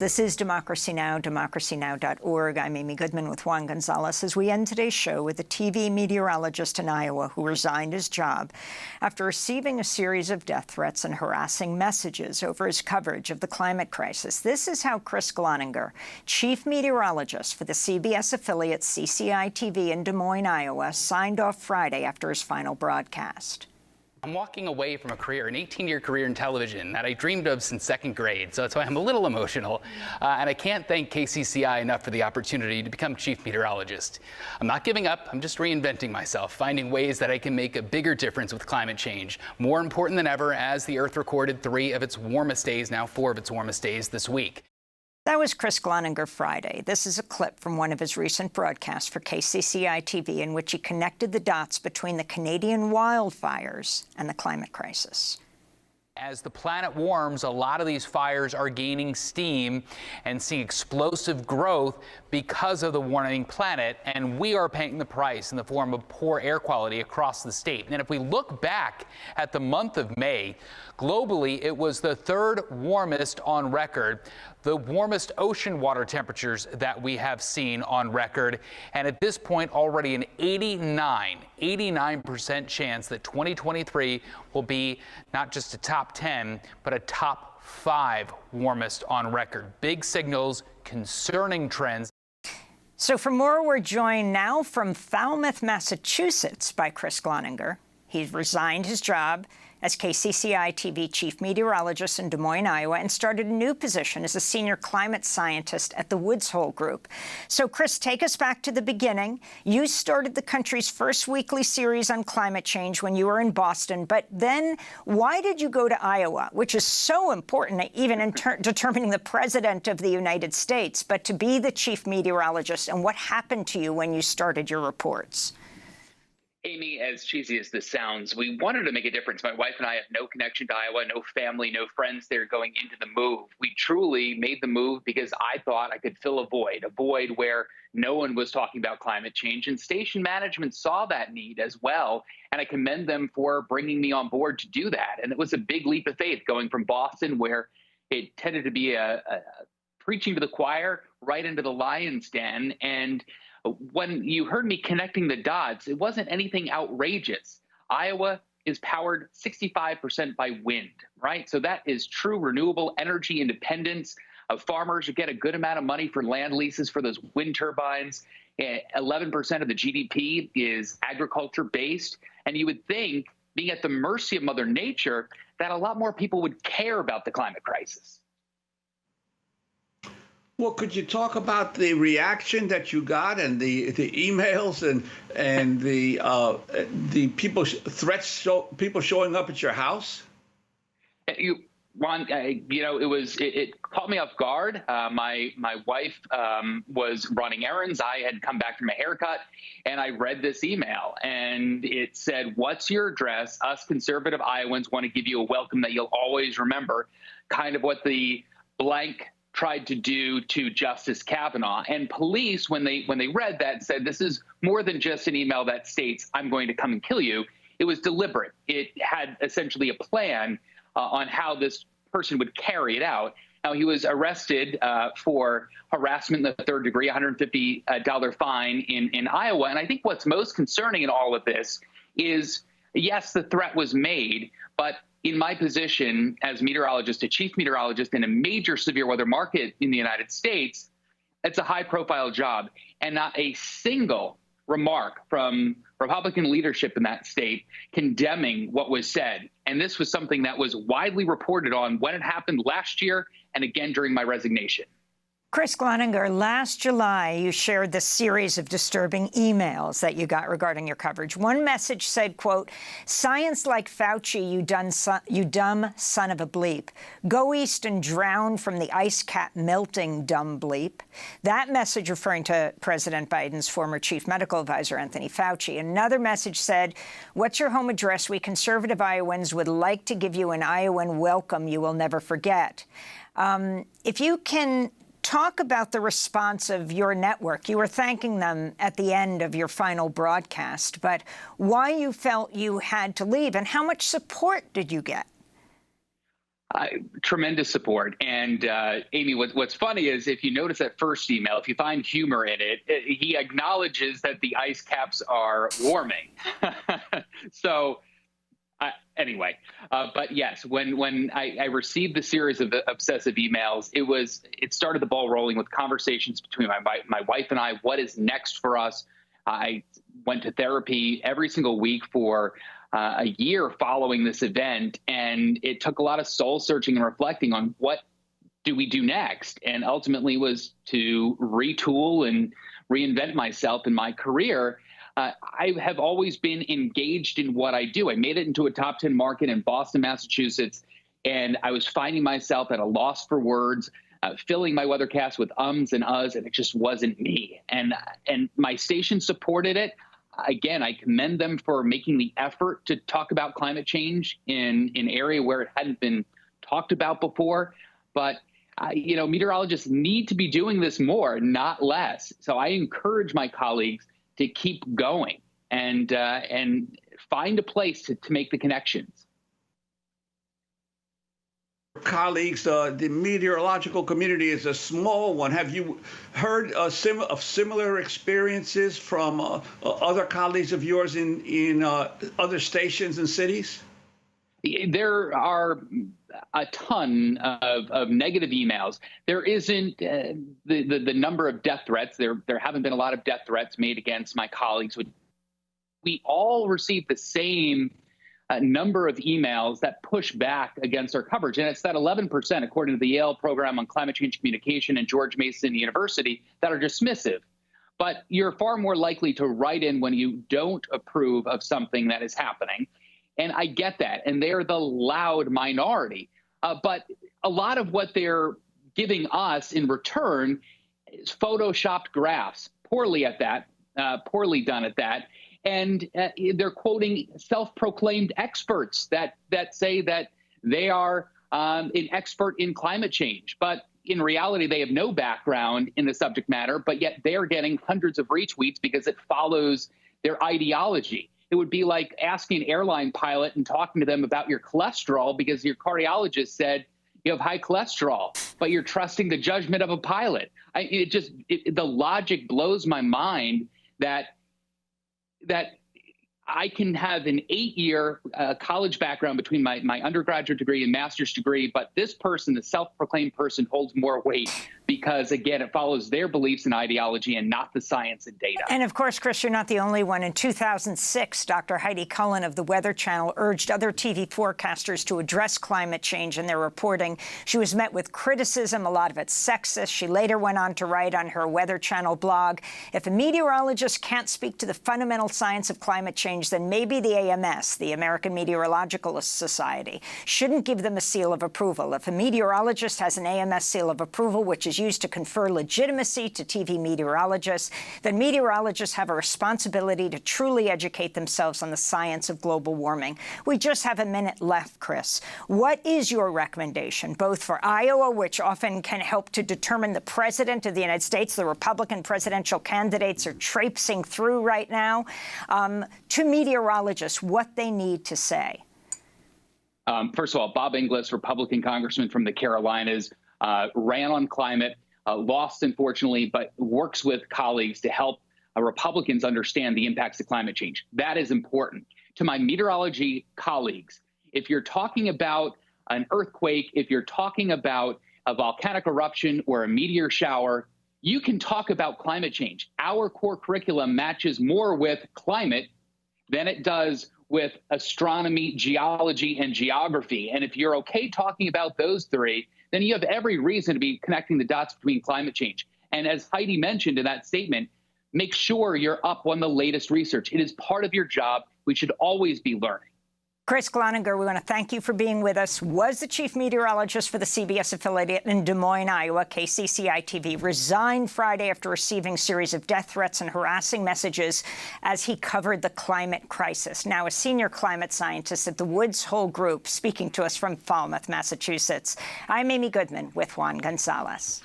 This is Democracy Now!, democracynow.org. I'm Amy Goodman with Juan Gonzalez as we end today's show with a TV meteorologist in Iowa who resigned his job after receiving a series of death threats and harassing messages over his coverage of the climate crisis. This is how Chris Gloninger, chief meteorologist for the CBS affiliate CCI-TV in Des Moines, Iowa, signed off Friday after his final broadcast. I'm walking away from a career, an 18-year career in television that I dreamed of since second grade, so that's why I'm a little emotional. And I can't thank KCCI enough for the opportunity to become chief meteorologist. I'm not giving up, I'm just reinventing myself, finding ways that I can make a bigger difference with climate change. More important than ever, as the Earth recorded 3 of its warmest days, now 4 of its warmest days this week. That was Chris Gloninger Friday. This is a clip from one of his recent broadcasts for KCCI-TV in which he connected the dots between the Canadian wildfires and the climate crisis. As the planet warms, a lot of these fires are gaining steam and seeing explosive growth because of the warming planet, and we are paying the price in the form of poor air quality across the state. And if we look back at the month of May, globally, it was the 3rd warmest on record, the warmest ocean water temperatures that we have seen on record. And at this point, already an 89% chance that 2023 will be not just a top 10, but a top 5 warmest on record. Big signals, concerning trends. So for more, we're joined now from Falmouth, Massachusetts by Chris Gloninger. He's resigned his job as KCCI-TV chief meteorologist in Des Moines, Iowa, and started a new position as a senior climate scientist at the Woods Hole Group. So, Chris, take us back to the beginning. You started the country's first weekly series on climate change when you were in Boston, but then why did you go to Iowa, which is so important, even in determining the president of the United States, but to be the chief meteorologist, and what happened to you when you started your reports? Amy, as cheesy as this sounds, we wanted to make a difference. My wife and I have no connection to Iowa, no family, no friends there going into the move. We truly made the move because I thought I could fill a void where no one was talking about climate change. And station management saw that need as well. And I commend them for bringing me on board to do that. And it was a big leap of faith going from Boston, where it tended to be a preaching to the choir, right into the lion's den. And when you heard me connecting the dots, it wasn't anything outrageous. Iowa is powered 65% by wind, right? So that is true renewable energy independence. Farmers get a good amount of money for land leases for those wind turbines. 11% of the GDP is agriculture-based. And you would think, being at the mercy of Mother Nature, that a lot more people would care about the climate crisis. Well, could you talk about the reaction that you got and the emails and the people people showing up at your house? Ron, it caught me off guard. My wife was running errands. I had come back from a haircut, and I read this email, and it said, "What's your address? Us conservative Iowans want to give you a welcome that you'll always remember." Kind of what the blank tried to do to Justice Kavanaugh. And police, when they read that, said, this is more than just an email that states, "I'm going to come and kill you." It was deliberate. It had essentially a plan on how this person would carry it out. Now, he was arrested for harassment in the 3rd degree, $150 fine in Iowa. And I think what's most concerning in all of this is, yes, the threat was made, but in my position as meteorologist, a chief meteorologist in a major severe weather market in the United States, it's a high-profile job. And not a single remark from Republican leadership in that state condemning what was said. And this was something that was widely reported on when it happened last year and again during my resignation. Chris Gloninger, last July, you shared this series of disturbing emails that you got regarding your coverage. One message said, quote, "Science like Fauci, you dumb son of a bleep. Go east and drown from the ice cap melting, dumb bleep." That message referring to President Biden's former chief medical advisor, Anthony Fauci. Another message said, "What's your home address? We conservative Iowans would like to give you an Iowan welcome you will never forget." If you can talk about the response of your network. You were thanking them at the end of your final broadcast, but why you felt you had to leave and how much support did you get? Tremendous support. And Amy, what's funny is if you notice that first email, if you find humor in it, he acknowledges that the ice caps are warming. So anyway, but yes, when I received the series of obsessive emails, it started the ball rolling with conversations between my wife and I. What is next for us? I went to therapy every single week for a year following this event, and it took a lot of soul searching and reflecting on what do we do next, and ultimately was to retool and reinvent myself in my career. I have always been engaged in what I do. I made it into a top 10 market in Boston, Massachusetts, and I was finding myself at a loss for words, filling my weathercast with ums and uhs, and it just wasn't me. And my station supported it. Again, I commend them for making the effort to talk about climate change in an area where it hadn't been talked about before. But, meteorologists need to be doing this more, not less. So I encourage my colleagues to keep going and find a place to make the connections. Colleagues, the meteorological community is a small one. Have you heard of similar experiences from other colleagues of yours in other stations and cities? There are a ton of negative emails. There isn't the number of death threats. There haven't been a lot of death threats made against my colleagues. We all receive the same number of emails that push back against our coverage. And it's that 11%, according to the Yale Program on Climate Change Communication and George Mason University, that are dismissive. But you're far more likely to write in when you don't approve of something that is happening. And I get that. And they're the loud minority. But a lot of what they're giving us in return is photoshopped graphs, poorly at that, poorly done at that. And they're quoting self-proclaimed experts that say that they are an expert in climate change. But in reality, they have no background in the subject matter, but yet they're getting hundreds of retweets because it follows their ideology. It would be like asking an airline pilot and talking to them about your cholesterol because your cardiologist said you have high cholesterol, but you're trusting the judgment of a pilot. The logic blows my mind that I can have an 8-year college background between my undergraduate degree and master's degree, but this person, the self-proclaimed person, holds more weight because, again, it follows their beliefs and ideology and not the science and data. And, of course, Chris, you're not the only one. In 2006, Dr. Heidi Cullen of the Weather Channel urged other TV forecasters to address climate change in their reporting. She was met with criticism, a lot of it sexist. She later went on to write on her Weather Channel blog, if a meteorologist can't speak to the fundamental science of climate change, then maybe the AMS, the American Meteorological Society, shouldn't give them a seal of approval. If a meteorologist has an AMS seal of approval, which is used to confer legitimacy to TV meteorologists, then meteorologists have a responsibility to truly educate themselves on the science of global warming. We just have a minute left, Chris. What is your recommendation, both for Iowa, which often can help to determine the president of the United States, the Republican presidential candidates are traipsing through right now, to meteorologists, what they need to say? First of all, Bob Inglis, Republican congressman from the Carolinas, ran on climate, lost, unfortunately, but works with colleagues to help Republicans understand the impacts of climate change. That is important. To my meteorology colleagues, if you're talking about an earthquake, if you're talking about a volcanic eruption or a meteor shower, you can talk about climate change. Our core curriculum matches more with climate than it does with astronomy, geology, and geography. And if you're okay talking about those three, then you have every reason to be connecting the dots between climate change. And as Heidi mentioned in that statement, make sure you're up on the latest research. It is part of your job. We should always be learning. Chris Cloninger, we want to thank you for being with us. Was the chief meteorologist for the CBS affiliate in Des Moines, Iowa, KCCI-TV, resigned Friday after receiving a series of death threats and harassing messages as he covered the climate crisis. Now a senior climate scientist at the Woods Hole Group, speaking to us from Falmouth, Massachusetts. I'm Amy Goodman with Juan Gonzalez.